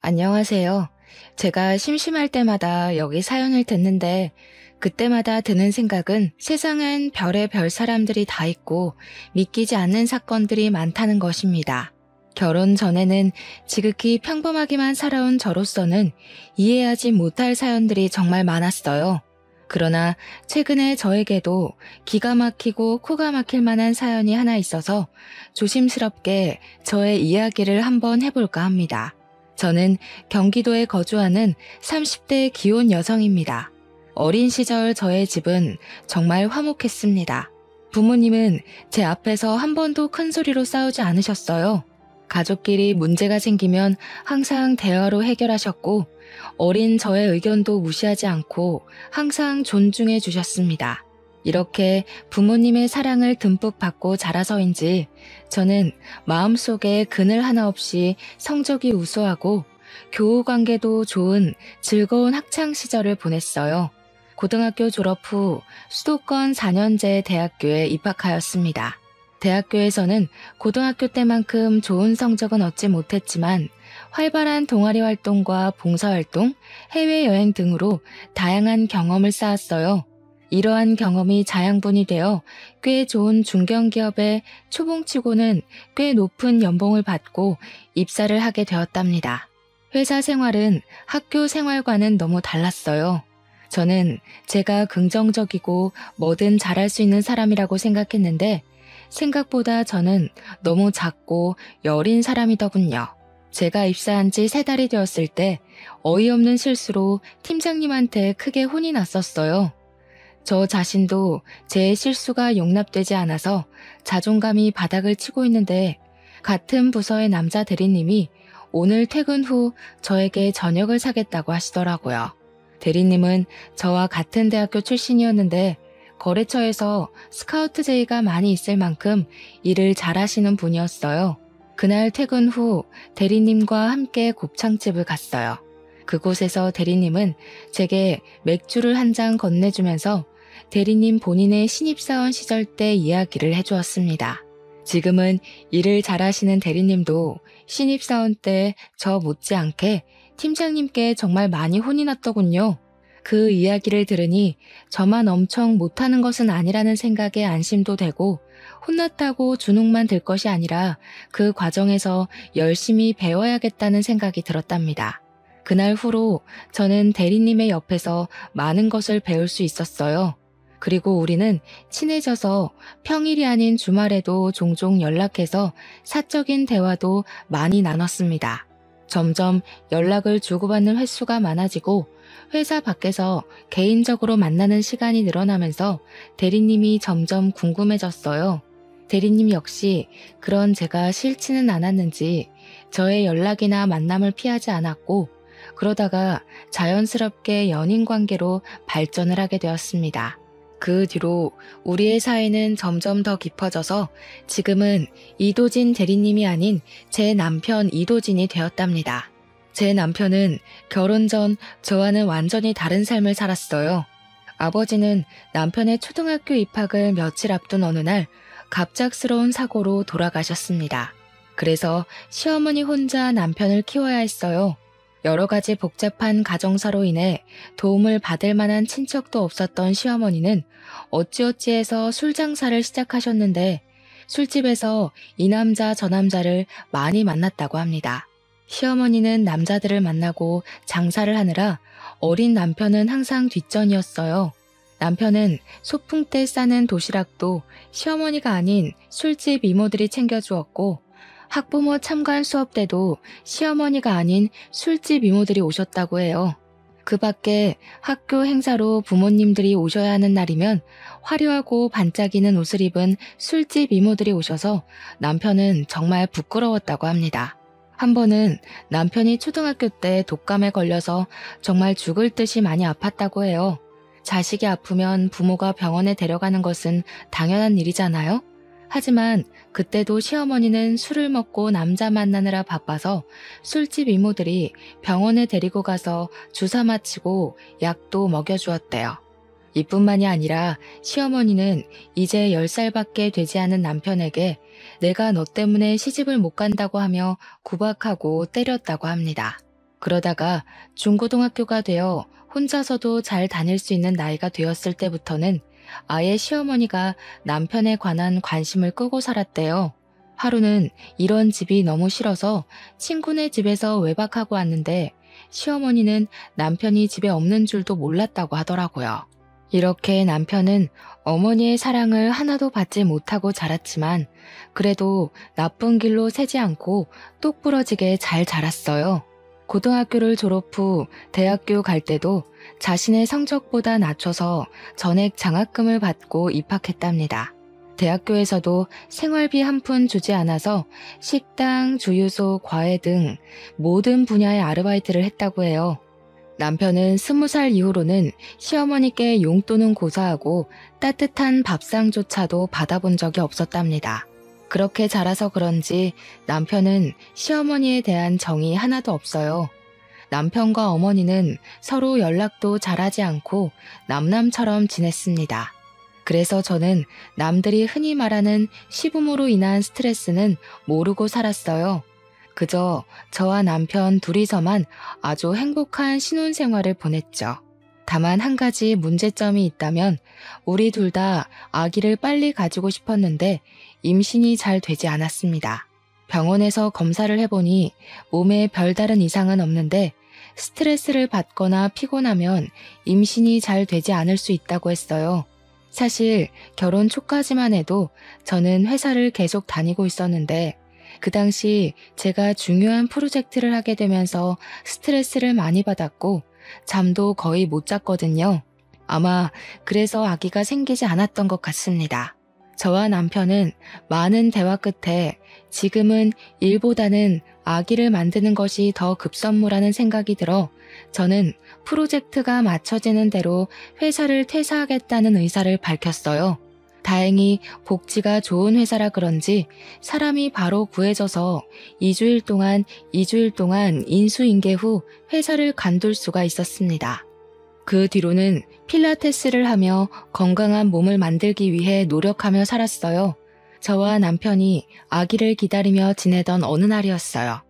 안녕하세요. 제가 심심할 때마다 여기 사연을 듣는데 그때마다 드는 생각은 세상엔 별의별 사람들이 다 있고 믿기지 않는 사건들이 많다는 것입니다. 결혼 전에는 지극히 평범하게만 살아온 저로서는 이해하지 못할 사연들이 정말 많았어요. 그러나 최근에 저에게도 기가 막히고 코가 막힐 만한 사연이 하나 있어서 조심스럽게 저의 이야기를 한번 해볼까 합니다. 저는 경기도에 거주하는 30대 기혼 여성입니다. 어린 시절 저의 집은 정말 화목했습니다. 부모님은 제 앞에서 한 번도 큰 소리로 싸우지 않으셨어요. 가족끼리 문제가 생기면 항상 대화로 해결하셨고 어린 저의 의견도 무시하지 않고 항상 존중해 주셨습니다. 이렇게 부모님의 사랑을 듬뿍 받고 자라서인지 저는 마음속에 그늘 하나 없이 성적이 우수하고 교우 관계도 좋은 즐거운 학창 시절을 보냈어요. 고등학교 졸업 후 수도권 4년제 대학교에 입학하였습니다. 대학교에서는 고등학교 때만큼 좋은 성적은 얻지 못했지만 활발한 동아리 활동과 봉사활동, 해외여행 등으로 다양한 경험을 쌓았어요. 이러한 경험이 자양분이 되어 꽤 좋은 중견기업에 초봉치고는 꽤 높은 연봉을 받고 입사를 하게 되었답니다. 회사 생활은 학교 생활과는 너무 달랐어요. 저는 제가 긍정적이고 뭐든 잘할 수 있는 사람이라고 생각했는데 생각보다 저는 너무 작고 여린 사람이더군요. 제가 입사한 지 3달이 되었을 때 어이없는 실수로 팀장님한테 크게 혼이 났었어요. 저 자신도 제 실수가 용납되지 않아서 자존감이 바닥을 치고 있는데 같은 부서의 남자 대리님이 오늘 퇴근 후 저에게 저녁을 사겠다고 하시더라고요. 대리님은 저와 같은 대학교 출신이었는데 거래처에서 스카우트 제의가 많이 있을 만큼 일을 잘하시는 분이었어요. 그날 퇴근 후 대리님과 함께 곱창집을 갔어요. 그곳에서 대리님은 제게 맥주를 한 잔 건네주면서 대리님 본인의 신입사원 시절 때 이야기를 해주었습니다. 지금은 일을 잘하시는 대리님도 신입사원 때 저 못지않게 팀장님께 정말 많이 혼이 났더군요. 그 이야기를 들으니 저만 엄청 못하는 것은 아니라는 생각에 안심도 되고 혼났다고 주눅만 들 것이 아니라 그 과정에서 열심히 배워야겠다는 생각이 들었답니다. 그날 후로 저는 대리님의 옆에서 많은 것을 배울 수 있었어요. 그리고 우리는 친해져서 평일이 아닌 주말에도 종종 연락해서 사적인 대화도 많이 나눴습니다. 점점 연락을 주고받는 횟수가 많아지고 회사 밖에서 개인적으로 만나는 시간이 늘어나면서 대리님이 점점 궁금해졌어요. 대리님 역시 그런 제가 싫지는 않았는지 저의 연락이나 만남을 피하지 않았고 그러다가 자연스럽게 연인 관계로 발전을 하게 되었습니다. 그 뒤로 우리의 사이는 점점 더 깊어져서 지금은 이도진 대리님이 아닌 제 남편 이도진이 되었답니다. 제 남편은 결혼 전 저와는 완전히 다른 삶을 살았어요. 아버지는 남편의 초등학교 입학을 며칠 앞둔 어느 날 갑작스러운 사고로 돌아가셨습니다. 그래서 시어머니 혼자 남편을 키워야 했어요. 여러 가지 복잡한 가정사로 인해 도움을 받을 만한 친척도 없었던 시어머니는 어찌어찌해서 술 장사를 시작하셨는데 술집에서 이 남자 저 남자를 많이 만났다고 합니다. 시어머니는 남자들을 만나고 장사를 하느라 어린 남편은 항상 뒷전이었어요. 남편은 소풍 때 싸는 도시락도 시어머니가 아닌 술집 이모들이 챙겨주었고 학부모 참관 수업 때도 시어머니가 아닌 술집 이모들이 오셨다고 해요. 그 밖에 학교 행사로 부모님들이 오셔야 하는 날이면 화려하고 반짝이는 옷을 입은 술집 이모들이 오셔서 남편은 정말 부끄러웠다고 합니다. 한 번은 남편이 초등학교 때 독감에 걸려서 정말 죽을 듯이 많이 아팠다고 해요. 자식이 아프면 부모가 병원에 데려가는 것은 당연한 일이잖아요? 하지만 그때도 시어머니는 술을 먹고 남자 만나느라 바빠서 술집 이모들이 병원에 데리고 가서 주사 맞히고 약도 먹여주었대요. 이뿐만이 아니라 시어머니는 이제 10살밖에 되지 않은 남편에게 내가 너 때문에 시집을 못 간다고 하며 구박하고 때렸다고 합니다. 그러다가 중고등학교가 되어 혼자서도 잘 다닐 수 있는 나이가 되었을 때부터는 아예 시어머니가 남편에 관한 관심을 끄고 살았대요. 하루는 이런 집이 너무 싫어서 친구네 집에서 외박하고 왔는데 시어머니는 남편이 집에 없는 줄도 몰랐다고 하더라고요. 이렇게 남편은 어머니의 사랑을 하나도 받지 못하고 자랐지만 그래도 나쁜 길로 새지 않고 똑부러지게 잘 자랐어요. 고등학교를 졸업 후 대학교 갈 때도 자신의 성적보다 낮춰서 전액 장학금을 받고 입학했답니다. 대학교에서도 생활비 한 푼 주지 않아서 식당, 주유소, 과외 등 모든 분야의 아르바이트를 했다고 해요. 남편은 20살 이후로는 시어머니께 용돈은 고사하고 따뜻한 밥상조차도 받아본 적이 없었답니다. 그렇게 자라서 그런지 남편은 시어머니에 대한 정이 하나도 없어요. 남편과 어머니는 서로 연락도 잘하지 않고 남남처럼 지냈습니다. 그래서 저는 남들이 흔히 말하는 시부모로 인한 스트레스는 모르고 살았어요. 그저 저와 남편 둘이서만 아주 행복한 신혼생활을 보냈죠. 다만 한 가지 문제점이 있다면 우리 둘 다 아기를 빨리 가지고 싶었는데 임신이 잘 되지 않았습니다. 병원에서 검사를 해보니 몸에 별다른 이상은 없는데 스트레스를 받거나 피곤하면 임신이 잘 되지 않을 수 있다고 했어요. 사실 결혼 초까지만 해도 저는 회사를 계속 다니고 있었는데 그 당시 제가 중요한 프로젝트를 하게 되면서 스트레스를 많이 받았고 잠도 거의 못 잤거든요. 아마 그래서 아기가 생기지 않았던 것 같습니다. 저와 남편은 많은 대화 끝에 지금은 일보다는 아기를 만드는 것이 더 급선무라는 생각이 들어 저는 프로젝트가 맞춰지는 대로 회사를 퇴사하겠다는 의사를 밝혔어요. 다행히 복지가 좋은 회사라 그런지 사람이 바로 구해져서 2주일 동안 인수인계 후 회사를 관둘 수가 있었습니다. 그 뒤로는 필라테스를 하며 건강한 몸을 만들기 위해 노력하며 살았어요. 저와 남편이 아기를 기다리며 지내던 어느 날이었어요.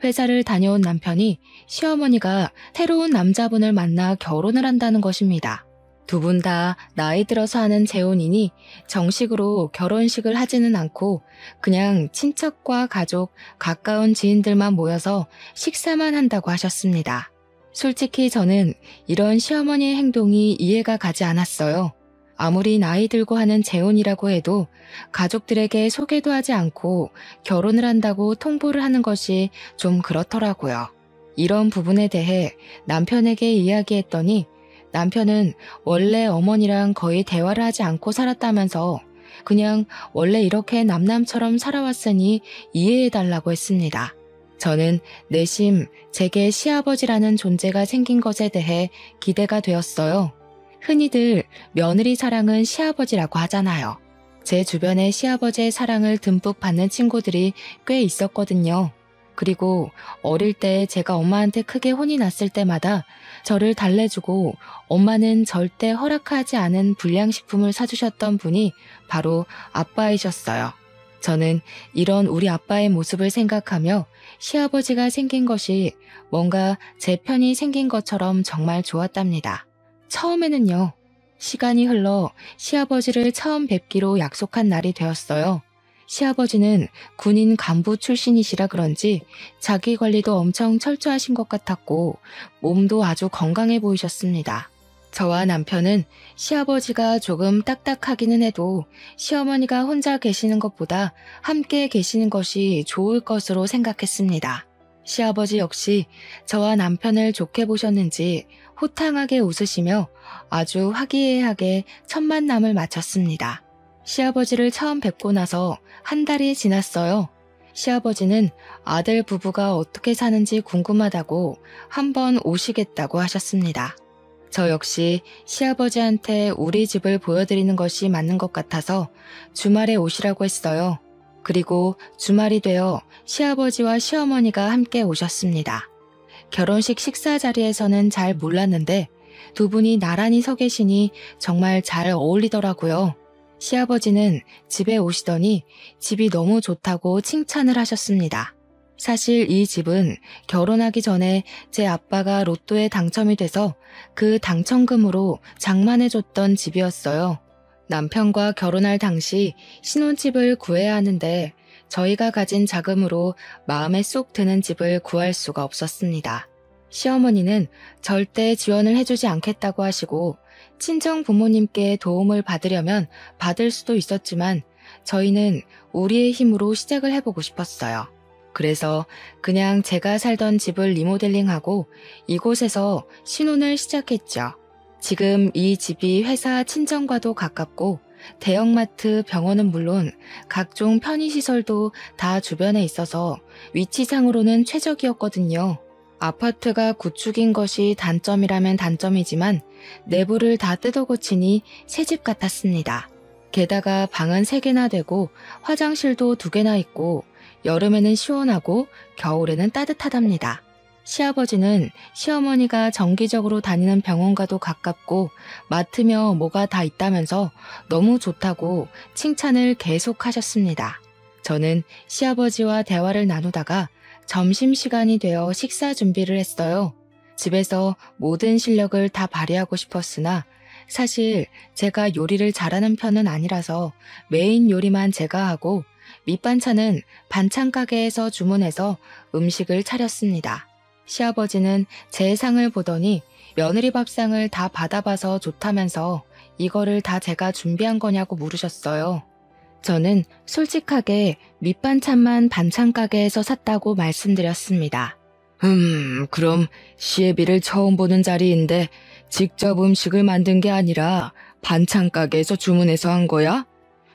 회사를 다녀온 남편이 시어머니가 새로운 남자분을 만나 결혼을 한다는 것입니다. 두 분 다 나이 들어서 하는 재혼이니 정식으로 결혼식을 하지는 않고 그냥 친척과 가족, 가까운 지인들만 모여서 식사만 한다고 하셨습니다. 솔직히 저는 이런 시어머니의 행동이 이해가 가지 않았어요. 아무리 나이 들고 하는 재혼이라고 해도 가족들에게 소개도 하지 않고 결혼을 한다고 통보를 하는 것이 좀 그렇더라고요. 이런 부분에 대해 남편에게 이야기했더니 남편은 원래 어머니랑 거의 대화를 하지 않고 살았다면서 그냥 원래 이렇게 남남처럼 살아왔으니 이해해달라고 했습니다. 저는 내심 제게 시아버지라는 존재가 생긴 것에 대해 기대가 되었어요. 흔히들 며느리 사랑은 시아버지라고 하잖아요. 제 주변에 시아버지의 사랑을 듬뿍 받는 친구들이 꽤 있었거든요. 그리고 어릴 때 제가 엄마한테 크게 혼이 났을 때마다 저를 달래주고 엄마는 절대 허락하지 않은 불량식품을 사주셨던 분이 바로 아빠이셨어요. 저는 이런 우리 아빠의 모습을 생각하며 시아버지가 생긴 것이 뭔가 제 편이 생긴 것처럼 정말 좋았답니다. 처음에는요. 시간이 흘러 시아버지를 처음 뵙기로 약속한 날이 되었어요. 시아버지는 군인 간부 출신이시라 그런지 자기 관리도 엄청 철저하신 것 같았고 몸도 아주 건강해 보이셨습니다. 저와 남편은 시아버지가 조금 딱딱하기는 해도 시어머니가 혼자 계시는 것보다 함께 계시는 것이 좋을 것으로 생각했습니다. 시아버지 역시 저와 남편을 좋게 보셨는지 호탕하게 웃으시며 아주 화기애애하게 첫 만남을 마쳤습니다. 시아버지를 처음 뵙고 나서 한 달이 지났어요. 시아버지는 아들 부부가 어떻게 사는지 궁금하다고 한번 오시겠다고 하셨습니다. 저 역시 시아버지한테 우리 집을 보여드리는 것이 맞는 것 같아서 주말에 오시라고 했어요. 그리고 주말이 되어 시아버지와 시어머니가 함께 오셨습니다. 결혼식 식사 자리에서는 잘 몰랐는데 두 분이 나란히 서 계시니 정말 잘 어울리더라고요. 시아버지는 집에 오시더니 집이 너무 좋다고 칭찬을 하셨습니다. 사실 이 집은 결혼하기 전에 제 아빠가 로또에 당첨이 돼서 그 당첨금으로 장만해줬던 집이었어요. 남편과 결혼할 당시 신혼집을 구해야 하는데 저희가 가진 자금으로 마음에 쏙 드는 집을 구할 수가 없었습니다. 시어머니는 절대 지원을 해주지 않겠다고 하시고 친정 부모님께 도움을 받으려면 받을 수도 있었지만 저희는 우리의 힘으로 시작을 해보고 싶었어요. 그래서 그냥 제가 살던 집을 리모델링하고 이곳에서 신혼을 시작했죠. 지금 이 집이 회사 친정과도 가깝고 대형마트, 병원은 물론 각종 편의시설도 다 주변에 있어서 위치상으로는 최적이었거든요. 아파트가 구축인 것이 단점이라면 단점이지만 내부를 다 뜯어고치니 새집 같았습니다. 게다가 방은 3개나 되고 화장실도 2개나 있고 여름에는 시원하고 겨울에는 따뜻하답니다. 시아버지는 시어머니가 정기적으로 다니는 병원과도 가깝고 맡으며 뭐가 다 있다면서 너무 좋다고 칭찬을 계속하셨습니다. 저는 시아버지와 대화를 나누다가 점심시간이 되어 식사 준비를 했어요. 집에서 모든 실력을 다 발휘하고 싶었으나 사실 제가 요리를 잘하는 편은 아니라서 메인 요리만 제가 하고 밑반찬은 반찬 가게에서 주문해서 음식을 차렸습니다. 시아버지는 제 상을 보더니 며느리 밥상을 다 받아봐서 좋다면서 이거를 다 제가 준비한 거냐고 물으셨어요. 저는 솔직하게 밑반찬만 반찬 가게에서 샀다고 말씀드렸습니다. 그럼 시애비를 처음 보는 자리인데 직접 음식을 만든 게 아니라 반찬 가게에서 주문해서 한 거야?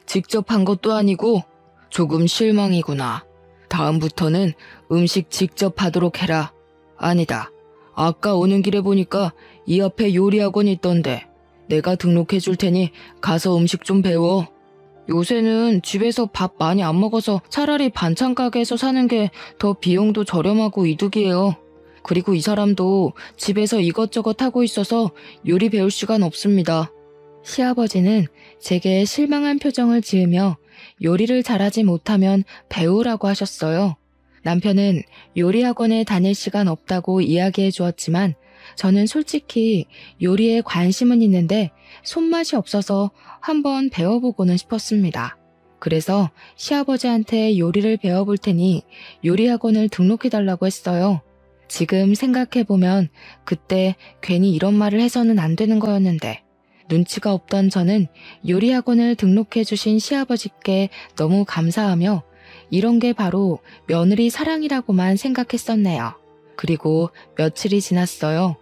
직접 한 것도 아니고 조금 실망이구나. 다음부터는 음식 직접 하도록 해라. 아니다. 아까 오는 길에 보니까 이 앞에 요리학원이 있던데 내가 등록해 줄 테니 가서 음식 좀 배워. 요새는 집에서 밥 많이 안 먹어서 차라리 반찬 가게에서 사는 게 더 비용도 저렴하고 이득이에요. 그리고 이 사람도 집에서 이것저것 하고 있어서 요리 배울 시간 없습니다. 시아버지는 제게 실망한 표정을 지으며 요리를 잘하지 못하면 배우라고 하셨어요. 남편은 요리학원에 다닐 시간 없다고 이야기해 주었지만 저는 솔직히 요리에 관심은 있는데 손맛이 없어서 한번 배워보고는 싶었습니다. 그래서 시아버지한테 요리를 배워볼 테니 요리학원을 등록해달라고 했어요. 지금 생각해보면 그때 괜히 이런 말을 해서는 안 되는 거였는데 눈치가 없던 저는 요리학원을 등록해주신 시아버지께 너무 감사하며 이런 게 바로 며느리 사랑이라고만 생각했었네요. 그리고 며칠이 지났어요.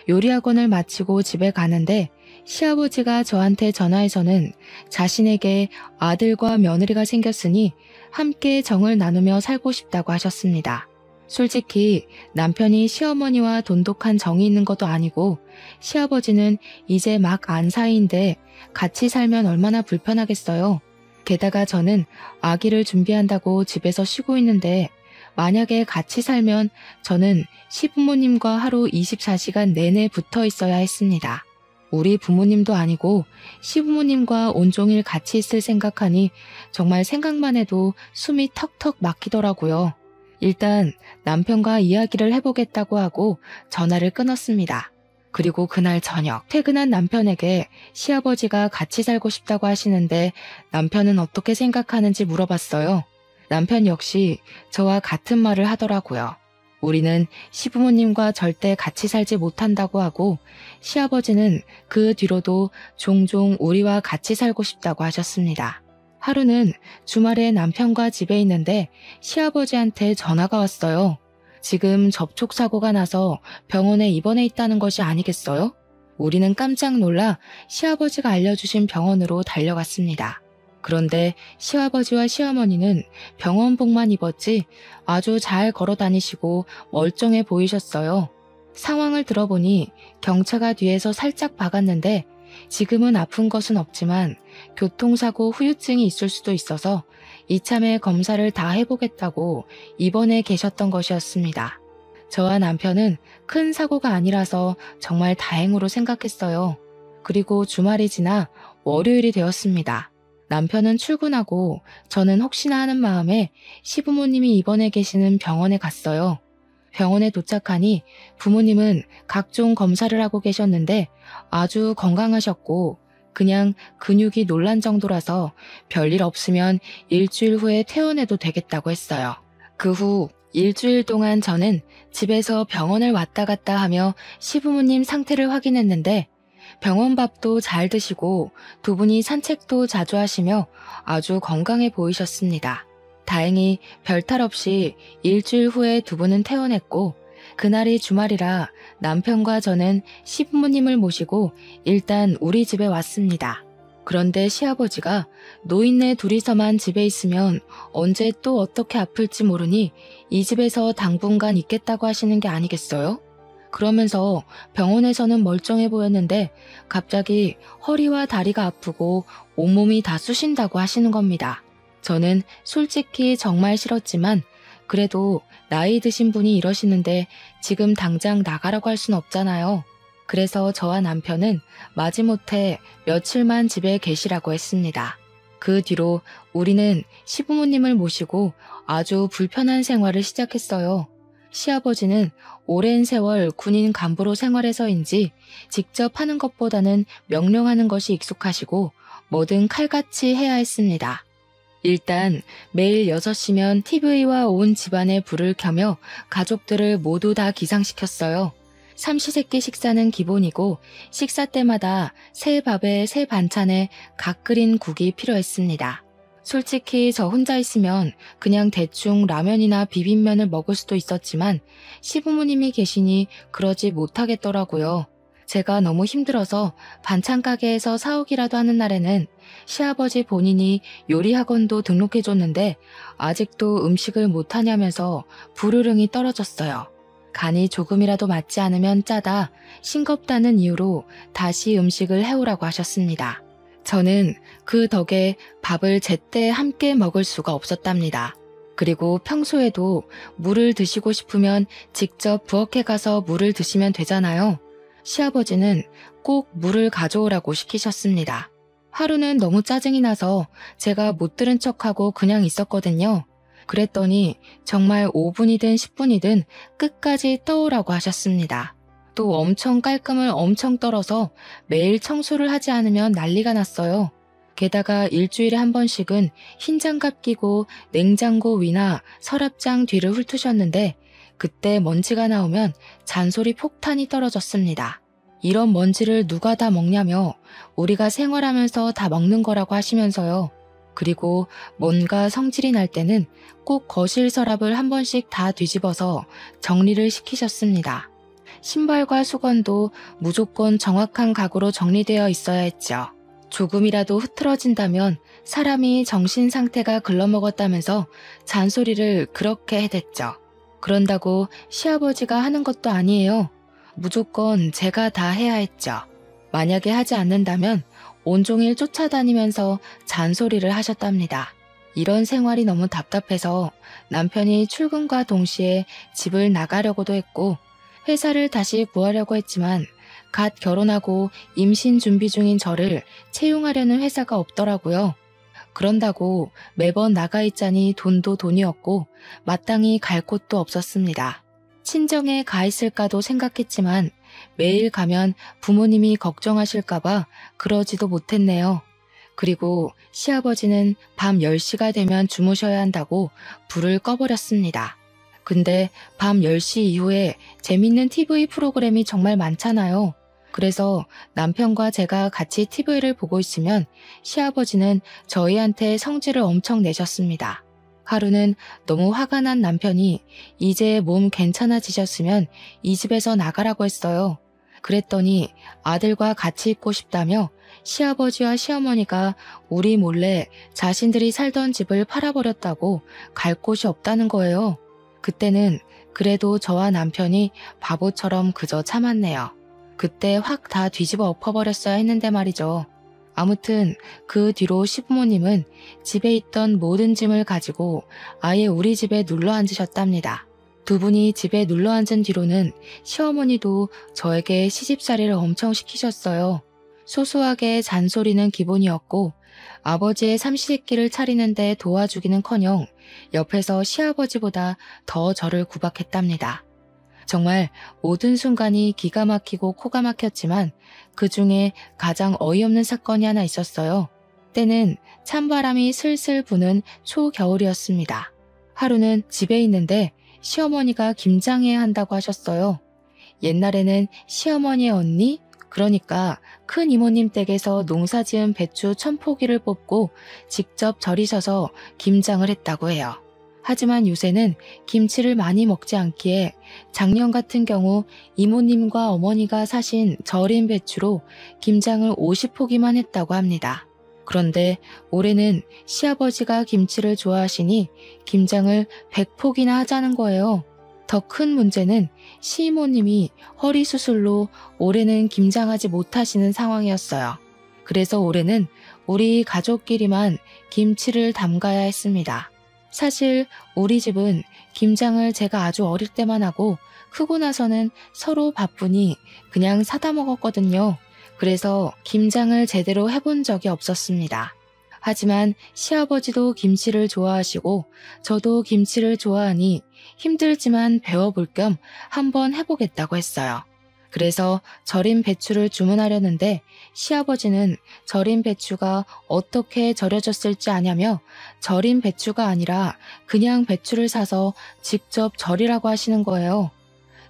요리학원을 마치고 집에 가는데 시아버지가 저한테 전화해서는 자신에게 아들과 며느리가 생겼으니 함께 정을 나누며 살고 싶다고 하셨습니다. 솔직히 남편이 시어머니와 돈독한 정이 있는 것도 아니고 시아버지는 이제 막 안 사이인데 같이 살면 얼마나 불편하겠어요. 게다가 저는 아기를 준비한다고 집에서 쉬고 있는데 만약에 같이 살면 저는 시부모님과 하루 24시간 내내 붙어 있어야 했습니다. 우리 부모님도 아니고 시부모님과 온종일 같이 있을 생각하니 정말 생각만 해도 숨이 턱턱 막히더라고요. 일단 남편과 이야기를 해보겠다고 하고 전화를 끊었습니다. 그리고 그날 저녁 퇴근한 남편에게 시아버지가 같이 살고 싶다고 하시는데 남편은 어떻게 생각하는지 물어봤어요. 남편 역시 저와 같은 말을 하더라고요. 우리는 시부모님과 절대 같이 살지 못한다고 하고 시아버지는 그 뒤로도 종종 우리와 같이 살고 싶다고 하셨습니다. 하루는 주말에 남편과 집에 있는데 시아버지한테 전화가 왔어요. 지금 접촉사고가 나서 병원에 입원해 있다는 것이 아니겠어요? 우리는 깜짝 놀라 시아버지가 알려주신 병원으로 달려갔습니다. 그런데 시아버지와 시어머니는 병원복만 입었지 아주 잘 걸어 다니시고 멀쩡해 보이셨어요. 상황을 들어보니 경차가 뒤에서 살짝 박았는데 지금은 아픈 것은 없지만 교통사고 후유증이 있을 수도 있어서 이참에 검사를 다 해보겠다고 입원해 계셨던 것이었습니다. 저와 남편은 큰 사고가 아니라서 정말 다행으로 생각했어요. 그리고 주말이 지나 월요일이 되었습니다. 남편은 출근하고 저는 혹시나 하는 마음에 시부모님이 입원해 계시는 병원에 갔어요. 병원에 도착하니 부모님은 각종 검사를 하고 계셨는데 아주 건강하셨고 그냥 근육이 놀란 정도라서 별일 없으면 일주일 후에 퇴원해도 되겠다고 했어요. 그 후 일주일 동안 저는 집에서 병원을 왔다 갔다 하며 시부모님 상태를 확인했는데 병원 밥도 잘 드시고 두 분이 산책도 자주 하시며 아주 건강해 보이셨습니다. 다행히 별탈 없이 일주일 후에 두 분은 퇴원했고 그날이 주말이라 남편과 저는 시부모님을 모시고 일단 우리 집에 왔습니다. 그런데 시아버지가 노인네 둘이서만 집에 있으면 언제 또 어떻게 아플지 모르니 이 집에서 당분간 있겠다고 하시는 게 아니겠어요? 그러면서 병원에서는 멀쩡해 보였는데 갑자기 허리와 다리가 아프고 온몸이 다 쑤신다고 하시는 겁니다. 저는 솔직히 정말 싫었지만 그래도 나이 드신 분이 이러시는데 지금 당장 나가라고 할 순 없잖아요. 그래서 저와 남편은 마지못해 며칠만 집에 계시라고 했습니다. 그 뒤로 우리는 시부모님을 모시고 아주 불편한 생활을 시작했어요. 시아버지는 오랜 세월 군인 간부로 생활해서인지 직접 하는 것보다는 명령하는 것이 익숙하시고 뭐든 칼같이 해야 했습니다. 일단 매일 6시면 TV와 온 집안에 불을 켜며 가족들을 모두 다 기상시켰어요. 삼시세끼 식사는 기본이고 식사 때마다 새 밥에 새 반찬에 각 끓인 국이 필요했습니다. 솔직히 저 혼자 있으면 그냥 대충 라면이나 비빔면을 먹을 수도 있었지만 시부모님이 계시니 그러지 못하겠더라고요. 제가 너무 힘들어서 반찬 가게에서 사오기라도 하는 날에는 시아버지 본인이 요리학원도 등록해줬는데 아직도 음식을 못하냐면서 불호령이 떨어졌어요. 간이 조금이라도 맞지 않으면 짜다, 싱겁다는 이유로 다시 음식을 해오라고 하셨습니다. 저는 그 덕에 밥을 제때 함께 먹을 수가 없었답니다. 그리고 평소에도 물을 드시고 싶으면 직접 부엌에 가서 물을 드시면 되잖아요. 시아버지는 꼭 물을 가져오라고 시키셨습니다. 하루는 너무 짜증이 나서 제가 못 들은 척하고 그냥 있었거든요. 그랬더니 정말 5분이든 10분이든 끝까지 떠오라고 하셨습니다. 또 엄청 깔끔을 엄청 떨어서 매일 청소를 하지 않으면 난리가 났어요. 게다가 일주일에 한 번씩은 흰 장갑 끼고 냉장고 위나 서랍장 뒤를 훑으셨는데 그때 먼지가 나오면 잔소리 폭탄이 떨어졌습니다. 이런 먼지를 누가 다 먹냐며 우리가 생활하면서 다 먹는 거라고 하시면서요. 그리고 뭔가 성질이 날 때는 꼭 거실 서랍을 한 번씩 다 뒤집어서 정리를 시키셨습니다. 신발과 수건도 무조건 정확한 각오로 정리되어 있어야 했죠. 조금이라도 흐트러진다면 사람이 정신 상태가 글러먹었다면서 잔소리를 그렇게 해댔죠. 그런다고 시아버지가 하는 것도 아니에요. 무조건 제가 다 해야 했죠. 만약에 하지 않는다면 온종일 쫓아다니면서 잔소리를 하셨답니다. 이런 생활이 너무 답답해서 남편이 출근과 동시에 집을 나가려고도 했고 회사를 다시 구하려고 했지만 갓 결혼하고 임신 준비 중인 저를 채용하려는 회사가 없더라고요. 그런다고 매번 나가 있자니 돈도 돈이었고 마땅히 갈 곳도 없었습니다. 친정에 가 있을까도 생각했지만 매일 가면 부모님이 걱정하실까봐 그러지도 못했네요. 그리고 시아버지는 밤 10시가 되면 주무셔야 한다고 불을 꺼버렸습니다. 근데 밤 10시 이후에 재밌는 TV 프로그램이 정말 많잖아요. 그래서 남편과 제가 같이 TV를 보고 있으면 시아버지는 저희한테 성질을 엄청 내셨습니다. 하루는 너무 화가 난 남편이 이제 몸 괜찮아지셨으면 이 집에서 나가라고 했어요. 그랬더니 아들과 같이 있고 싶다며 시아버지와 시어머니가 우리 몰래 자신들이 살던 집을 팔아버렸다고 갈 곳이 없다는 거예요. 그때는 그래도 저와 남편이 바보처럼 그저 참았네요. 그때 확 다 뒤집어 엎어버렸어야 했는데 말이죠. 아무튼 그 뒤로 시부모님은 집에 있던 모든 짐을 가지고 아예 우리 집에 눌러 앉으셨답니다. 두 분이 집에 눌러 앉은 뒤로는 시어머니도 저에게 시집살이를 엄청 시키셨어요. 소소하게 잔소리는 기본이었고 아버지의 삼시세끼를 차리는데 도와주기는커녕 옆에서 시아버지보다 더 저를 구박했답니다. 정말 모든 순간이 기가 막히고 코가 막혔지만 그 중에 가장 어이없는 사건이 하나 있었어요. 때는 찬바람이 슬슬 부는 초겨울이었습니다. 하루는 집에 있는데 시어머니가 김장해야 한다고 하셨어요. 옛날에는 시어머니의 언니, 그러니까 큰 이모님 댁에서 농사지은 배추 1000포기를 뽑고 직접 절이셔서 김장을 했다고 해요. 하지만 요새는 김치를 많이 먹지 않기에 작년 같은 경우 이모님과 어머니가 사신 절인 배추로 김장을 50포기만 했다고 합니다. 그런데 올해는 시아버지가 김치를 좋아하시니 김장을 100포기나 하자는 거예요. 더 큰 문제는 시이모님이 허리 수술로 올해는 김장하지 못하시는 상황이었어요. 그래서 올해는 우리 가족끼리만 김치를 담가야 했습니다. 사실 우리 집은 김장을 제가 아주 어릴 때만 하고 크고 나서는 서로 바쁘니 그냥 사다 먹었거든요. 그래서 김장을 제대로 해본 적이 없었습니다. 하지만 시아버지도 김치를 좋아하시고 저도 김치를 좋아하니 힘들지만 배워볼 겸 한번 해보겠다고 했어요. 그래서 절인 배추를 주문하려는데 시아버지는 절인 배추가 어떻게 절여졌을지 아냐며 절인 배추가 아니라 그냥 배추를 사서 직접 절이라고 하시는 거예요.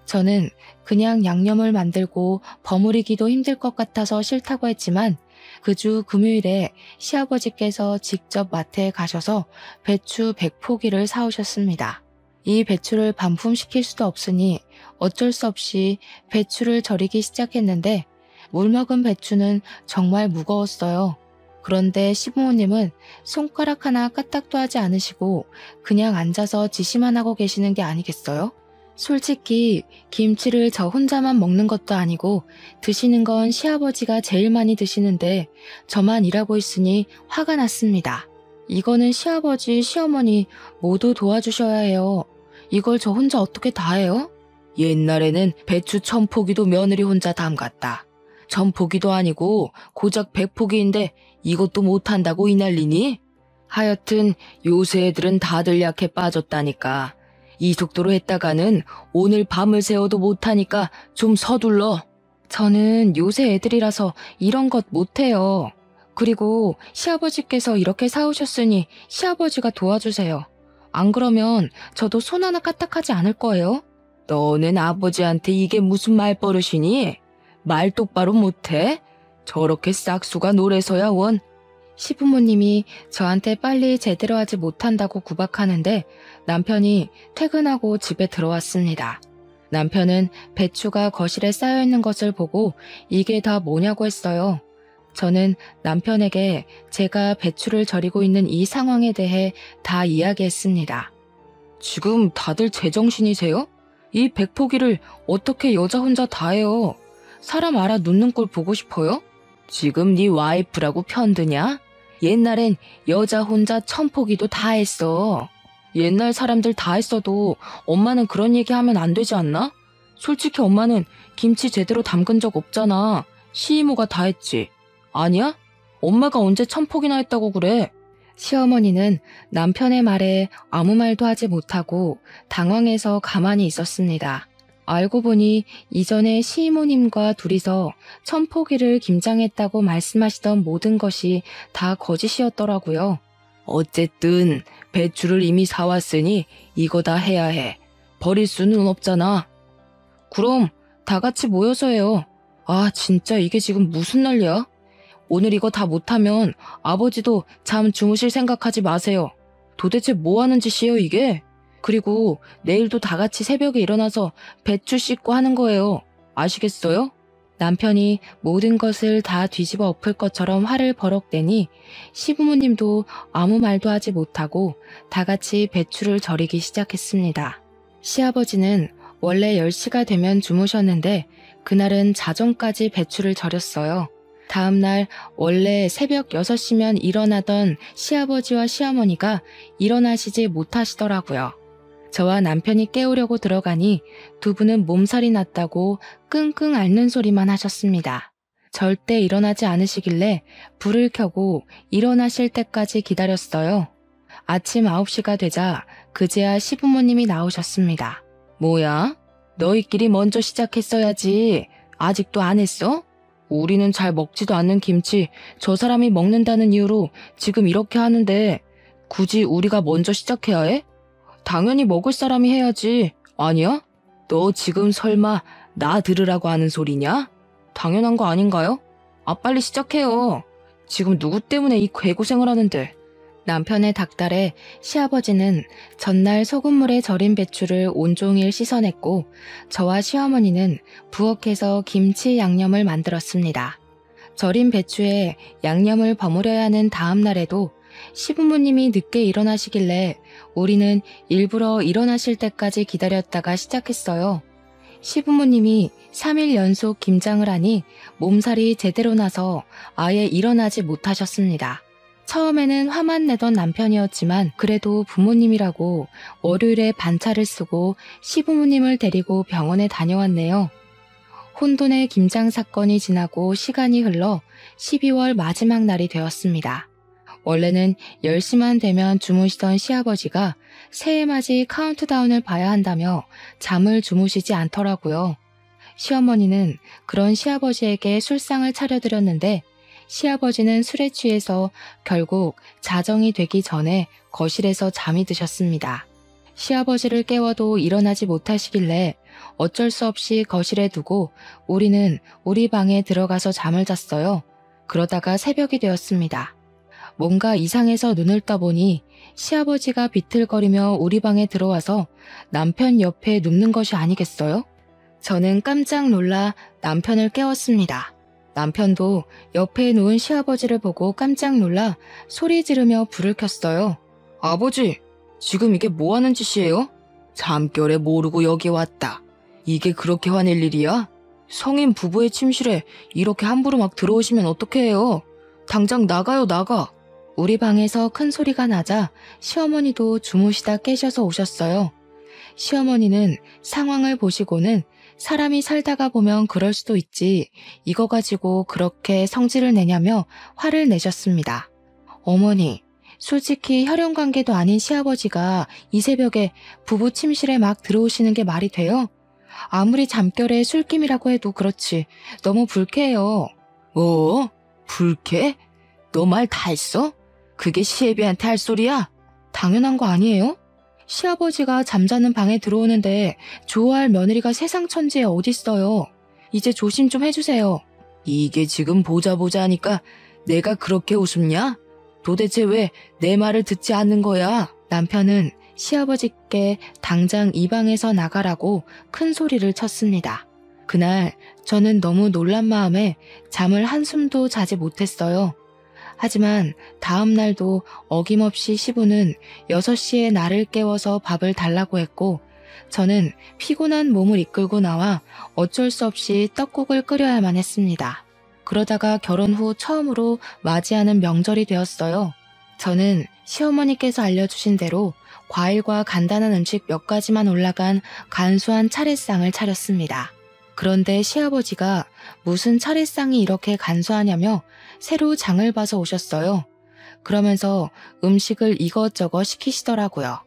저는 그냥 양념을 만들고 버무리기도 힘들 것 같아서 싫다고 했지만 그 주 금요일에 시아버지께서 직접 마트에 가셔서 배추 100포기를 사오셨습니다. 이 배추를 반품시킬 수도 없으니 어쩔 수 없이 배추를 절이기 시작했는데 물 먹은 배추는 정말 무거웠어요. 그런데 시부모님은 손가락 하나 까딱도 하지 않으시고 그냥 앉아서 지시만 하고 계시는 게 아니겠어요? 솔직히 김치를 저 혼자만 먹는 것도 아니고 드시는 건 시아버지가 제일 많이 드시는데 저만 일하고 있으니 화가 났습니다. 이거는 시아버지, 시어머니 모두 도와주셔야 해요. 이걸 저 혼자 어떻게 다 해요? 옛날에는 배추 1000포기도 며느리 혼자 담갔다. 1000포기도 아니고 고작 100포기인데 이것도 못한다고 이 난리니? 하여튼 요새 애들은 다들 약해 빠졌다니까. 이 속도로 했다가는 오늘 밤을 새워도 못하니까 좀 서둘러. 저는 요새 애들이라서 이런 것 못해요. 그리고 시아버지께서 이렇게 사오셨으니 시아버지가 도와주세요. 안 그러면 저도 손 하나 까딱하지 않을 거예요. 너는 아버지한테 이게 무슨 말버릇이니? 말 똑바로 못해? 저렇게 싹수가 노래서야 원. 시부모님이 저한테 빨리 제대로 하지 못한다고 구박하는데 남편이 퇴근하고 집에 들어왔습니다. 남편은 배추가 거실에 쌓여있는 것을 보고 이게 다 뭐냐고 했어요. 저는 남편에게 제가 배추를 절이고 있는 이 상황에 대해 다 이야기했습니다. 지금 다들 제정신이세요? 이 100포기를 어떻게 여자 혼자 다 해요? 사람 알아 눕는 꼴 보고 싶어요? 지금 네 와이프라고 편드냐? 옛날엔 여자 혼자 1000포기도 다 했어. 옛날 사람들 다 했어도 엄마는 그런 얘기 하면 안 되지 않나? 솔직히 엄마는 김치 제대로 담근 적 없잖아. 시이모가 다 했지. 아니야? 엄마가 언제 1000포기나 했다고 그래? 시어머니는 남편의 말에 아무 말도 하지 못하고 당황해서 가만히 있었습니다. 알고 보니 이전에 시이모님과 둘이서 1000포기를 김장했다고 말씀하시던 모든 것이 다 거짓이었더라고요. 어쨌든 배추를 이미 사왔으니 이거 다 해야 해. 버릴 수는 없잖아. 그럼 다 같이 모여서 해요. 아 진짜 이게 지금 무슨 난리야? 오늘 이거 다 못하면 아버지도 잠 주무실 생각하지 마세요. 도대체 뭐 하는 짓이에요 이게? 그리고 내일도 다 같이 새벽에 일어나서 배추 씻고 하는 거예요. 아시겠어요? 남편이 모든 것을 다 뒤집어 엎을 것처럼 화를 버럭대니 시부모님도 아무 말도 하지 못하고 다 같이 배추를 절이기 시작했습니다. 시아버지는 원래 10시가 되면 주무셨는데 그날은 자정까지 배추를 절였어요. 다음날 원래 새벽 6시면 일어나던 시아버지와 시어머니가 일어나시지 못하시더라고요. 저와 남편이 깨우려고 들어가니 두 분은 몸살이 났다고 끙끙 앓는 소리만 하셨습니다. 절대 일어나지 않으시길래 불을 켜고 일어나실 때까지 기다렸어요. 아침 9시가 되자 그제야 시부모님이 나오셨습니다. 뭐야? 너희끼리 먼저 시작했어야지. 아직도 안 했어? 우리는 잘 먹지도 않는 김치 저 사람이 먹는다는 이유로 지금 이렇게 하는데 굳이 우리가 먼저 시작해야 해? 당연히 먹을 사람이 해야지. 아니야? 너 지금 설마 나 들으라고 하는 소리냐? 당연한 거 아닌가요? 아, 빨리 시작해요. 지금 누구 때문에 이 괴고생을 하는데. 남편의 닭달에 시아버지는 전날 소금물에 절인 배추를 온종일 씻어냈고 저와 시어머니는 부엌에서 김치 양념을 만들었습니다. 절인 배추에 양념을 버무려야 하는 다음 날에도 시부모님이 늦게 일어나시길래 우리는 일부러 일어나실 때까지 기다렸다가 시작했어요. 시부모님이 3일 연속 김장을 하니 몸살이 제대로 나서 아예 일어나지 못하셨습니다. 처음에는 화만 내던 남편이었지만 그래도 부모님이라고 월요일에 반차를 쓰고 시부모님을 데리고 병원에 다녀왔네요. 혼돈의 김장 사건이 지나고 시간이 흘러 12월 마지막 날이 되었습니다. 원래는 10시만 되면 주무시던 시아버지가 새해맞이 카운트다운을 봐야 한다며 잠을 주무시지 않더라고요. 시어머니는 그런 시아버지에게 술상을 차려드렸는데 시아버지는 술에 취해서 결국 자정이 되기 전에 거실에서 잠이 드셨습니다. 시아버지를 깨워도 일어나지 못하시길래 어쩔 수 없이 거실에 두고 우리는 우리 방에 들어가서 잠을 잤어요. 그러다가 새벽이 되었습니다. 뭔가 이상해서 눈을 떠보니 시아버지가 비틀거리며 우리 방에 들어와서 남편 옆에 눕는 것이 아니겠어요? 저는 깜짝 놀라 남편을 깨웠습니다. 남편도 옆에 누운 시아버지를 보고 깜짝 놀라 소리 지르며 불을 켰어요. 아버지, 지금 이게 뭐 하는 짓이에요? 잠결에 모르고 여기 왔다. 이게 그렇게 화낼 일이야? 성인 부부의 침실에 이렇게 함부로 막 들어오시면 어떡해요? 당장 나가요, 나가. 우리 방에서 큰 소리가 나자 시어머니도 주무시다 깨셔서 오셨어요. 시어머니는 상황을 보시고는 사람이 살다가 보면 그럴 수도 있지. 이거 가지고 그렇게 성질을 내냐며 화를 내셨습니다. 어머니, 솔직히 혈연관계도 아닌 시아버지가 이 새벽에 부부 침실에 막 들어오시는 게 말이 돼요? 아무리 잠결에 술김이라고 해도 그렇지. 너무 불쾌해요. 뭐? 불쾌? 너 말 다 했어? 그게 시애비한테 할 소리야? 당연한 거 아니에요? 시아버지가 잠자는 방에 들어오는데 좋아할 며느리가 세상 천지에 어딨어요. 이제 조심 좀 해주세요. 이게 지금 보자 하니까 내가 그렇게 우습냐? 도대체 왜 내 말을 듣지 않는 거야? 남편은 시아버지께 당장 이 방에서 나가라고 큰 소리를 쳤습니다. 그날 저는 너무 놀란 마음에 잠을 한숨도 자지 못했어요. 하지만 다음 날도 어김없이 시부는 6시에 나를 깨워서 밥을 달라고 했고 저는 피곤한 몸을 이끌고 나와 어쩔 수 없이 떡국을 끓여야만 했습니다. 그러다가 결혼 후 처음으로 맞이하는 명절이 되었어요. 저는 시어머니께서 알려주신 대로 과일과 간단한 음식 몇 가지만 올라간 간소한 차례상을 차렸습니다. 그런데 시아버지가 무슨 차례상이 이렇게 간소하냐며 새로 장을 봐서 오셨어요. 그러면서 음식을 이것저것 시키시더라고요.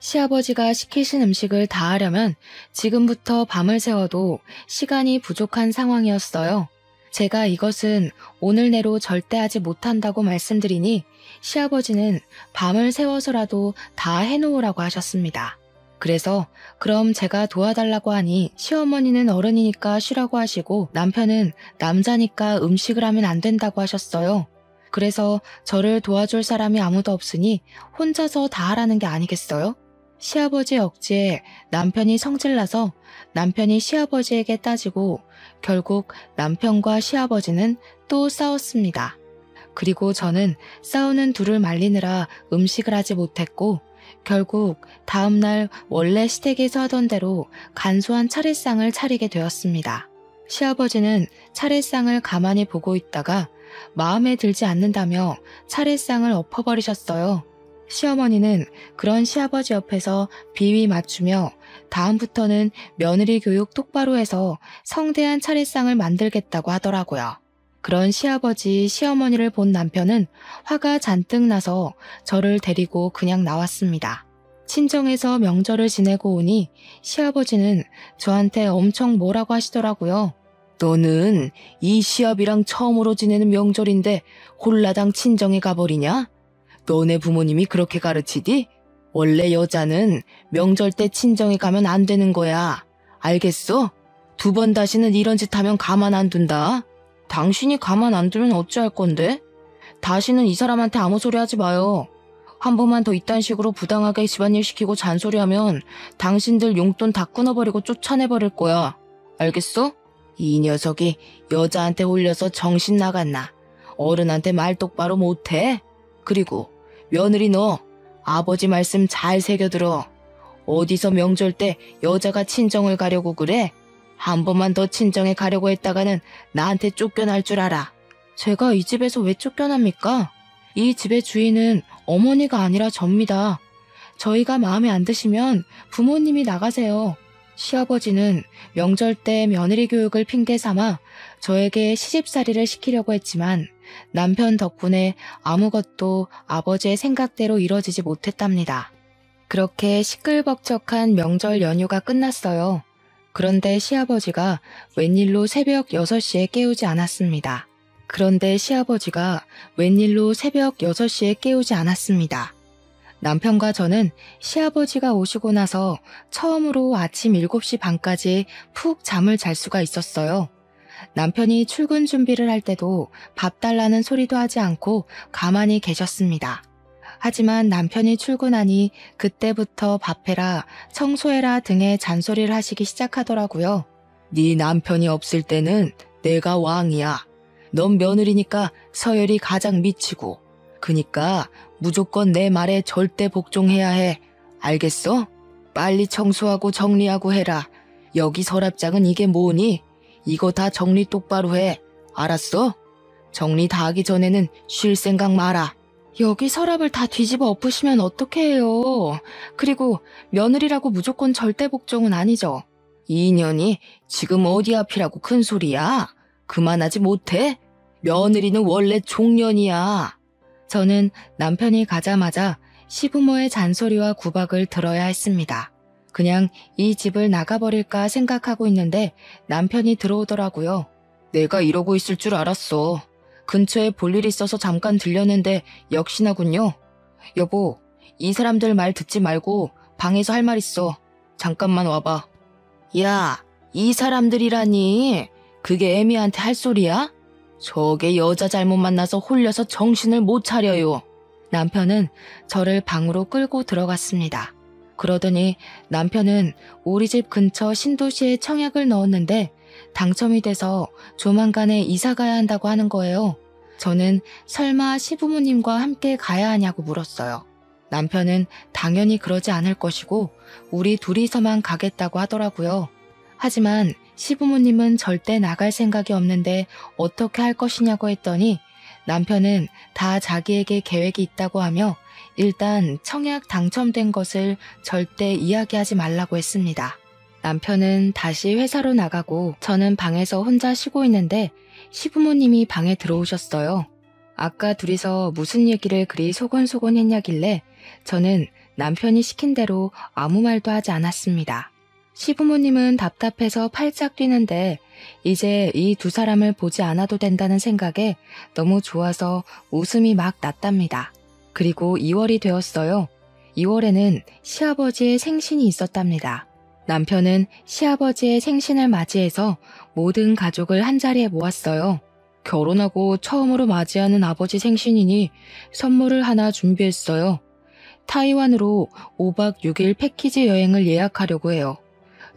시아버지가 시키신 음식을 다 하려면 지금부터 밤을 새워도 시간이 부족한 상황이었어요. 제가 이것은 오늘 내로 절대 하지 못한다고 말씀드리니 시아버지는 밤을 새워서라도 다 해놓으라고 하셨습니다. 그래서 그럼 제가 도와달라고 하니 시어머니는 어른이니까 쉬라고 하시고 남편은 남자니까 음식을 하면 안 된다고 하셨어요. 그래서 저를 도와줄 사람이 아무도 없으니 혼자서 다 하라는 게 아니겠어요? 시아버지 억지에 남편이 성질나서 남편이 시아버지에게 따지고 결국 남편과 시아버지는 또 싸웠습니다. 그리고 저는 싸우는 둘을 말리느라 음식을 하지 못했고 결국 다음날 원래 시댁에서 하던 대로 간소한 차례상을 차리게 되었습니다. 시아버지는 차례상을 가만히 보고 있다가 마음에 들지 않는다며 차례상을 엎어버리셨어요. 시어머니는 그런 시아버지 옆에서 비위 맞추며 다음부터는 며느리 교육 똑바로 해서 성대한 차례상을 만들겠다고 하더라고요. 그런 시아버지, 시어머니를 본 남편은 화가 잔뜩 나서 저를 데리고 그냥 나왔습니다. 친정에서 명절을 지내고 오니 시아버지는 저한테 엄청 뭐라고 하시더라고요. 너는 이 시아비랑 처음으로 지내는 명절인데 홀라당 친정에 가버리냐? 너네 부모님이 그렇게 가르치디? 원래 여자는 명절 때 친정에 가면 안 되는 거야. 알겠어? 2번 다시는 이런 짓 하면 가만 안 둔다. 당신이 가만 안 두면 어찌할 건데? 다시는 이 사람한테 아무 소리 하지 마요. 한 번만 더 이딴 식으로 부당하게 집안일 시키고 잔소리하면 당신들 용돈 다 끊어버리고 쫓아내버릴 거야. 알겠어? 이 녀석이 여자한테 홀려서 정신 나갔나? 어른한테 말 똑바로 못해? 그리고 며느리 너 아버지 말씀 잘 새겨들어. 어디서 명절 때 여자가 친정을 가려고 그래? 한 번만 더 친정에 가려고 했다가는 나한테 쫓겨날 줄 알아. 제가 이 집에서 왜 쫓겨납니까? 이 집의 주인은 어머니가 아니라 접니다. 저희가 마음에 안 드시면 부모님이 나가세요. 시아버지는 명절 때 며느리 교육을 핑계 삼아 저에게 시집살이를 시키려고 했지만 남편 덕분에 아무것도 아버지의 생각대로 이뤄지지 못했답니다. 그렇게 시끌벅적한 명절 연휴가 끝났어요. 그런데 시아버지가 웬일로 새벽 6시에 깨우지 않았습니다. 남편과 저는 시아버지가 오시고 나서 처음으로 아침 7시 반까지 푹 잠을 잘 수가 있었어요. 남편이 출근 준비를 할 때도 밥 달라는 소리도 하지 않고 가만히 계셨습니다. 하지만 남편이 출근하니 그때부터 밥해라, 청소해라 등의 잔소리를 하시기 시작하더라고요. 네 남편이 없을 때는 내가 왕이야. 넌 며느리니까 서열이 가장 미치고. 그니까 무조건 내 말에 절대 복종해야 해. 알겠어? 빨리 청소하고 정리하고 해라. 여기 서랍장은 이게 뭐니? 이거 다 정리 똑바로 해. 알았어? 정리 다 하기 전에는 쉴 생각 마라. 여기 서랍을 다 뒤집어 엎으시면 어떡해 해요. 그리고 며느리라고 무조건 절대 복종은 아니죠. 이 년이 지금 어디 앞이라고 큰 소리야. 그만하지 못해? 며느리는 원래 종년이야. 저는 남편이 가자마자 시부모의 잔소리와 구박을 들어야 했습니다. 그냥 이 집을 나가버릴까 생각하고 있는데 남편이 들어오더라고요. 내가 이러고 있을 줄 알았어. 근처에 볼 일 있어서 잠깐 들렸는데 역시나군요. 여보, 이 사람들 말 듣지 말고 방에서 할 말 있어. 잠깐만 와봐. 야, 이 사람들이라니. 그게 애미한테 할 소리야? 저게 여자 잘못 만나서 홀려서 정신을 못 차려요. 남편은 저를 방으로 끌고 들어갔습니다. 그러더니 남편은 우리 집 근처 신도시에 청약을 넣었는데 당첨이 돼서 조만간에 이사 가야 한다고 하는 거예요. 저는 설마 시부모님과 함께 가야 하냐고 물었어요. 남편은 당연히 그러지 않을 것이고 우리 둘이서만 가겠다고 하더라고요. 하지만 시부모님은 절대 나갈 생각이 없는데 어떻게 할 것이냐고 했더니 남편은 다 자기에게 계획이 있다고 하며 일단 청약 당첨된 것을 절대 이야기하지 말라고 했습니다. 남편은 다시 회사로 나가고 저는 방에서 혼자 쉬고 있는데 시부모님이 방에 들어오셨어요. 아까 둘이서 무슨 얘기를 그리 소곤소곤 했냐길래 저는 남편이 시킨 대로 아무 말도 하지 않았습니다. 시부모님은 답답해서 팔짝 뛰는데 이제 이 두 사람을 보지 않아도 된다는 생각에 너무 좋아서 웃음이 막 났답니다. 그리고 2월이 되었어요. 2월에는 시아버지의 생신이 있었답니다. 남편은 시아버지의 생신을 맞이해서 모든 가족을 한자리에 모았어요. 결혼하고 처음으로 맞이하는 아버지 생신이니 선물을 하나 준비했어요. 타이완으로 5박 6일 패키지 여행을 예약하려고 해요.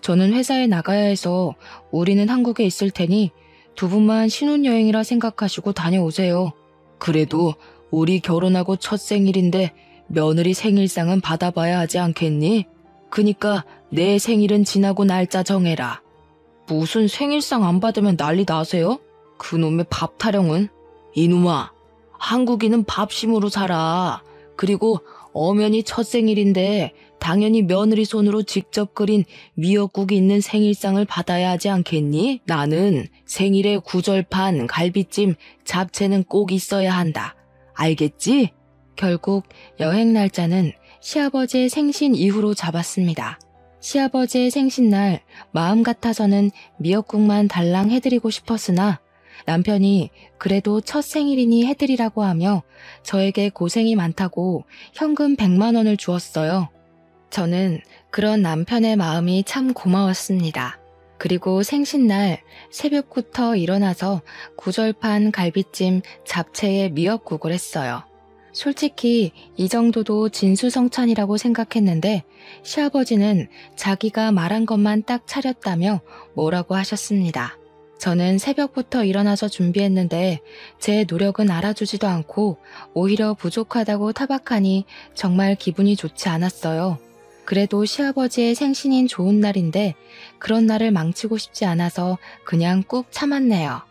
저는 회사에 나가야 해서 우리는 한국에 있을 테니 두 분만 신혼여행이라 생각하시고 다녀오세요. 그래도 우리 결혼하고 첫 생일인데 며느리 생일상은 받아봐야 하지 않겠니? 그니까 내 생일은 지나고 날짜 정해라. 무슨 생일상 안 받으면 난리 나세요? 그놈의 밥 타령은? 이놈아, 한국인은 밥심으로 살아. 그리고 엄연히 첫 생일인데 당연히 며느리 손으로 직접 끓인 미역국이 있는 생일상을 받아야 하지 않겠니? 나는 생일에 구절판, 갈비찜, 잡채는 꼭 있어야 한다. 알겠지? 결국 여행 날짜는 시아버지의 생신 이후로 잡았습니다. 시아버지의 생신날 마음 같아서는 미역국만 달랑 해드리고 싶었으나 남편이 그래도 첫 생일이니 해드리라고 하며 저에게 고생이 많다고 현금 100만 원을 주었어요. 저는 그런 남편의 마음이 참 고마웠습니다. 그리고 생신날 새벽부터 일어나서 구절판, 갈비찜, 잡채에 미역국을 했어요. 솔직히 이 정도도 진수성찬이라고 생각했는데 시아버지는 자기가 말한 것만 딱 차렸다며 뭐라고 하셨습니다. 저는 새벽부터 일어나서 준비했는데 제 노력은 알아주지도 않고 오히려 부족하다고 타박하니 정말 기분이 좋지 않았어요. 그래도 시아버지의 생신인 좋은 날인데 그런 날을 망치고 싶지 않아서 그냥 꾹 참았네요.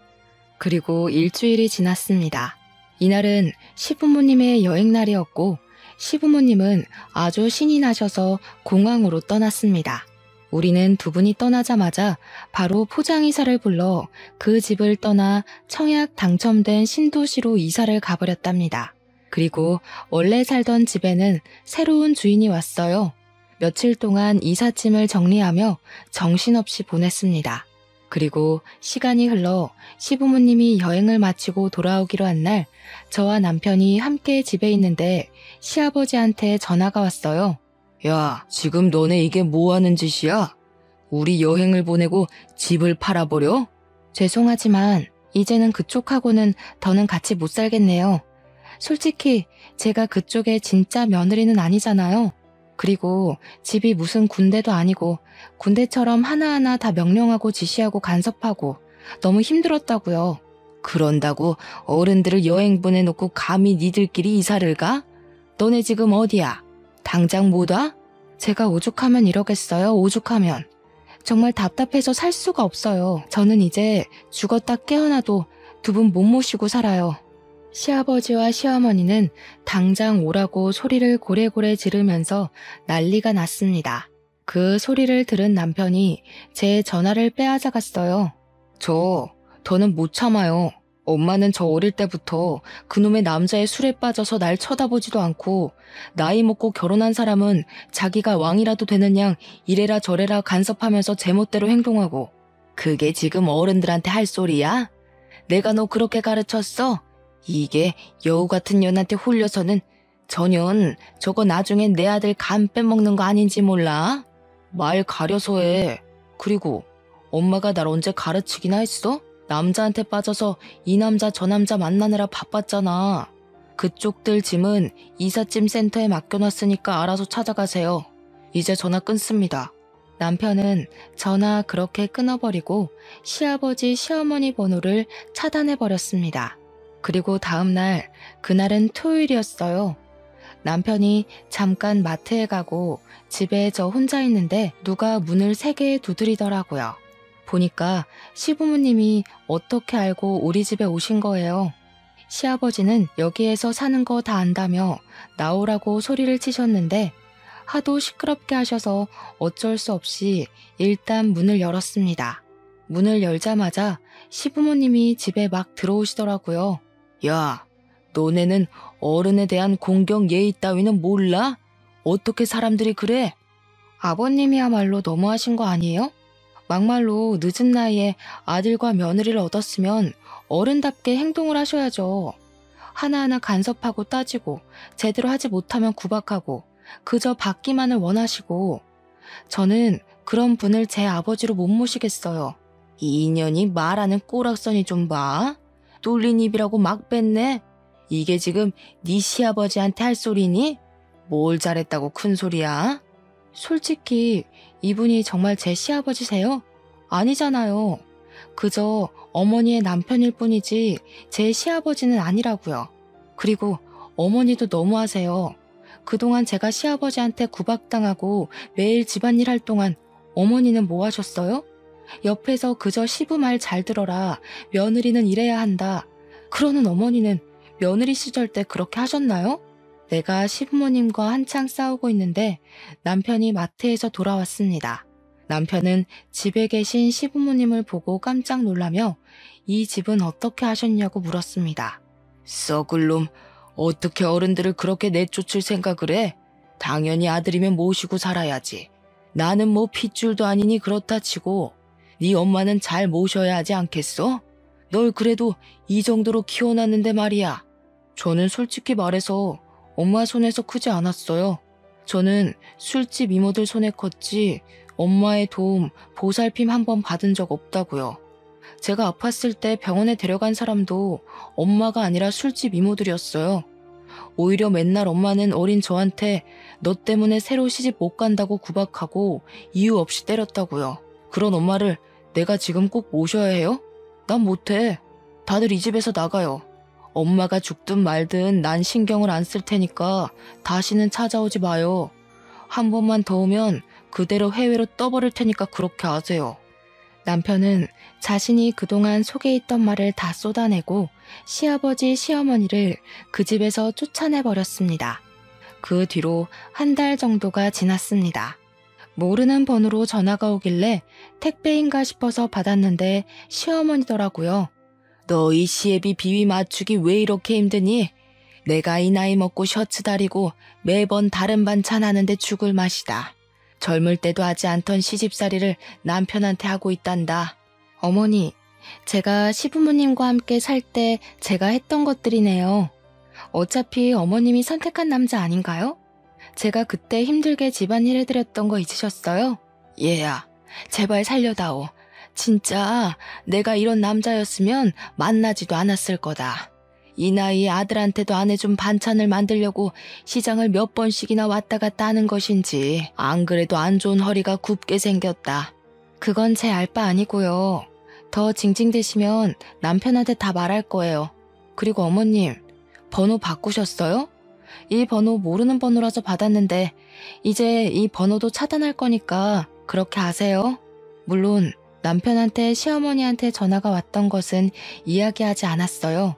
그리고 일주일이 지났습니다. 이날은 시부모님의 여행날이었고 시부모님은 아주 신이 나셔서 공항으로 떠났습니다. 우리는 두 분이 떠나자마자 바로 포장이사를 불러 그 집을 떠나 청약 당첨된 신도시로 이사를 가버렸답니다. 그리고 원래 살던 집에는 새로운 주인이 왔어요. 며칠 동안 이삿짐을 정리하며 정신없이 보냈습니다. 그리고 시간이 흘러 시부모님이 여행을 마치고 돌아오기로 한 날 저와 남편이 함께 집에 있는데 시아버지한테 전화가 왔어요. 야, 지금 너네 이게 뭐 하는 짓이야? 우리 여행을 보내고 집을 팔아버려? 죄송하지만 이제는 그쪽하고는 더는 같이 못 살겠네요. 솔직히 제가 그쪽의 진짜 며느리는 아니잖아요. 그리고 집이 무슨 군대도 아니고 군대처럼 하나하나 다 명령하고 지시하고 간섭하고 너무 힘들었다고요. 그런다고 어른들을 여행 보내놓고 감히 니들끼리 이사를 가? 너네 지금 어디야? 당장 못 와? 제가 오죽하면 이러겠어요, 오죽하면. 정말 답답해서 살 수가 없어요. 저는 이제 죽었다 깨어나도 두 분 못 모시고 살아요. 시아버지와 시어머니는 당장 오라고 소리를 고래고래 지르면서 난리가 났습니다. 그 소리를 들은 남편이 제 전화를 빼앗아갔어요. 더는 못 참아요. 엄마는 저 어릴 때부터 그놈의 남자의 술에 빠져서 날 쳐다보지도 않고 나이 먹고 결혼한 사람은 자기가 왕이라도 되는 양 이래라 저래라 간섭하면서 제멋대로 행동하고 그게 지금 어른들한테 할 소리야? 내가 너 그렇게 가르쳤어? 이게 여우 같은 년한테 홀려서는 전현 저거 나중엔 내 아들 간 빼먹는 거 아닌지 몰라? 말 가려서 해. 그리고 엄마가 날 언제 가르치기나 했어? 남자한테 빠져서 이 남자 저 남자 만나느라 바빴잖아. 그쪽들 짐은 이삿짐 센터에 맡겨놨으니까 알아서 찾아가세요. 이제 전화 끊습니다. 남편은 전화 그렇게 끊어버리고 시아버지 시어머니 번호를 차단해버렸습니다. 그리고 다음날, 그날은 토요일이었어요. 남편이 잠깐 마트에 가고 집에 저 혼자 있는데 누가 문을 3개 두드리더라고요. 보니까 시부모님이 어떻게 알고 우리 집에 오신 거예요. 시아버지는 여기에서 사는 거 다 안다며 나오라고 소리를 치셨는데 하도 시끄럽게 하셔서 어쩔 수 없이 일단 문을 열었습니다. 문을 열자마자 시부모님이 집에 막 들어오시더라고요. 야, 너네는 어른에 대한 공경 예의 따위는 몰라? 어떻게 사람들이 그래? 아버님이야말로 너무하신 거 아니에요? 막말로 늦은 나이에 아들과 며느리를 얻었으면 어른답게 행동을 하셔야죠. 하나하나 간섭하고 따지고 제대로 하지 못하면 구박하고 그저 받기만을 원하시고 저는 그런 분을 제 아버지로 못 모시겠어요. 이 인연이 말하는 꼬락선이 좀 봐. 뚫린 입이라고 막 뺐네. 이게 지금 네 시아버지한테 할 소리니? 뭘 잘했다고 큰 소리야? 솔직히 이분이 정말 제 시아버지세요? 아니잖아요. 그저 어머니의 남편일 뿐이지 제 시아버지는 아니라고요. 그리고 어머니도 너무하세요. 그동안 제가 시아버지한테 구박당하고 매일 집안일 할 동안 어머니는 뭐 하셨어요? 옆에서 그저 시부 말 잘 들어라, 며느리는 이래야 한다. 그러는 어머니는 며느리 시절 때 그렇게 하셨나요? 내가 시부모님과 한창 싸우고 있는데 남편이 마트에서 돌아왔습니다. 남편은 집에 계신 시부모님을 보고 깜짝 놀라며 이 집은 어떻게 하셨냐고 물었습니다. 썩을 놈, 어떻게 어른들을 그렇게 내쫓을 생각을 해? 당연히 아들이면 모시고 살아야지. 나는 뭐 핏줄도 아니니 그렇다 치고 네 엄마는 잘 모셔야 하지 않겠어? 널 그래도 이 정도로 키워놨는데 말이야. 저는 솔직히 말해서 엄마 손에서 크지 않았어요. 저는 술집 이모들 손에 컸지 엄마의 도움, 보살핌 한 번 받은 적 없다고요. 제가 아팠을 때 병원에 데려간 사람도 엄마가 아니라 술집 이모들이었어요. 오히려 맨날 엄마는 어린 저한테 너 때문에 새로 시집 못 간다고 구박하고 이유 없이 때렸다고요. 그런 엄마를 내가 지금 꼭 모셔야 해요? 난 못해. 다들 이 집에서 나가요. 엄마가 죽든 말든 난 신경을 안 쓸 테니까 다시는 찾아오지 마요. 한 번만 더 오면 그대로 해외로 떠버릴 테니까 그렇게 아세요. 남편은 자신이 그동안 속에 있던 말을 다 쏟아내고 시아버지, 시어머니를 그 집에서 쫓아내버렸습니다. 그 뒤로 한 달 정도가 지났습니다. 모르는 번호로 전화가 오길래 택배인가 싶어서 받았는데 시어머니더라고요. 너 이 시애비 비위 맞추기 왜 이렇게 힘드니? 내가 이 나이 먹고 셔츠 다리고 매번 다른 반찬 하는데 죽을 맛이다. 젊을 때도 하지 않던 시집살이를 남편한테 하고 있단다. 어머니, 제가 시부모님과 함께 살 때 제가 했던 것들이네요. 어차피 어머님이 선택한 남자 아닌가요? 제가 그때 힘들게 집안일 해드렸던 거 잊으셨어요? 얘야, 제발 살려다오. 진짜 내가 이런 남자였으면 만나지도 않았을 거다. 이 나이에 아들한테도 안 해준 반찬을 만들려고 시장을 몇 번씩이나 왔다 갔다 하는 것인지 안 그래도 안 좋은 허리가 굽게 생겼다. 그건 제 알 바 아니고요. 더 징징대시면 남편한테 다 말할 거예요. 그리고 어머님, 번호 바꾸셨어요? 이 번호 모르는 번호라서 받았는데 이제 이 번호도 차단할 거니까 그렇게 하세요. 물론 남편한테 시어머니한테 전화가 왔던 것은 이야기하지 않았어요.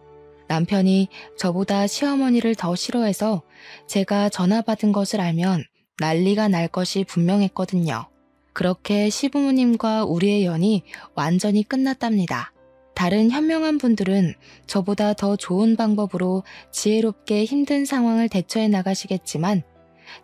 남편이 저보다 시어머니를 더 싫어해서 제가 전화 받은 것을 알면 난리가 날 것이 분명했거든요. 그렇게 시부모님과 우리의 연이 완전히 끝났답니다. 다른 현명한 분들은 저보다 더 좋은 방법으로 지혜롭게 힘든 상황을 대처해 나가시겠지만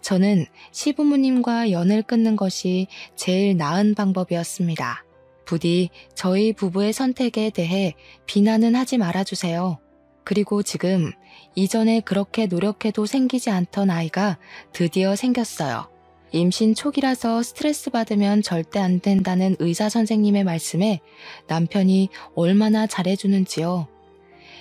저는 시부모님과 연을 끊는 것이 제일 나은 방법이었습니다. 부디 저희 부부의 선택에 대해 비난은 하지 말아주세요. 그리고 지금 이전에 그렇게 노력해도 생기지 않던 아이가 드디어 생겼어요. 임신 초기라서 스트레스 받으면 절대 안 된다는 의사 선생님의 말씀에 남편이 얼마나 잘해주는지요.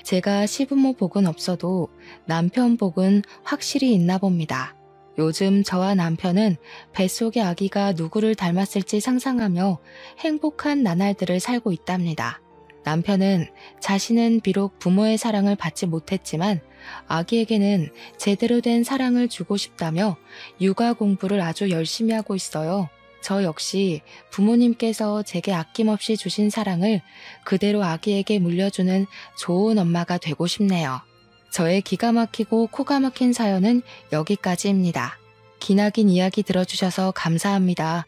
제가 시부모 복은 없어도 남편 복은 확실히 있나 봅니다. 요즘 저와 남편은 뱃속의 아기가 누구를 닮았을지 상상하며 행복한 나날들을 살고 있답니다. 남편은 자신은 비록 부모의 사랑을 받지 못했지만 아기에게는 제대로 된 사랑을 주고 싶다며 육아 공부를 아주 열심히 하고 있어요. 저 역시 부모님께서 제게 아낌없이 주신 사랑을 그대로 아기에게 물려주는 좋은 엄마가 되고 싶네요. 저의 기가 막히고 코가 막힌 사연은 여기까지입니다. 기나긴 이야기 들어주셔서 감사합니다.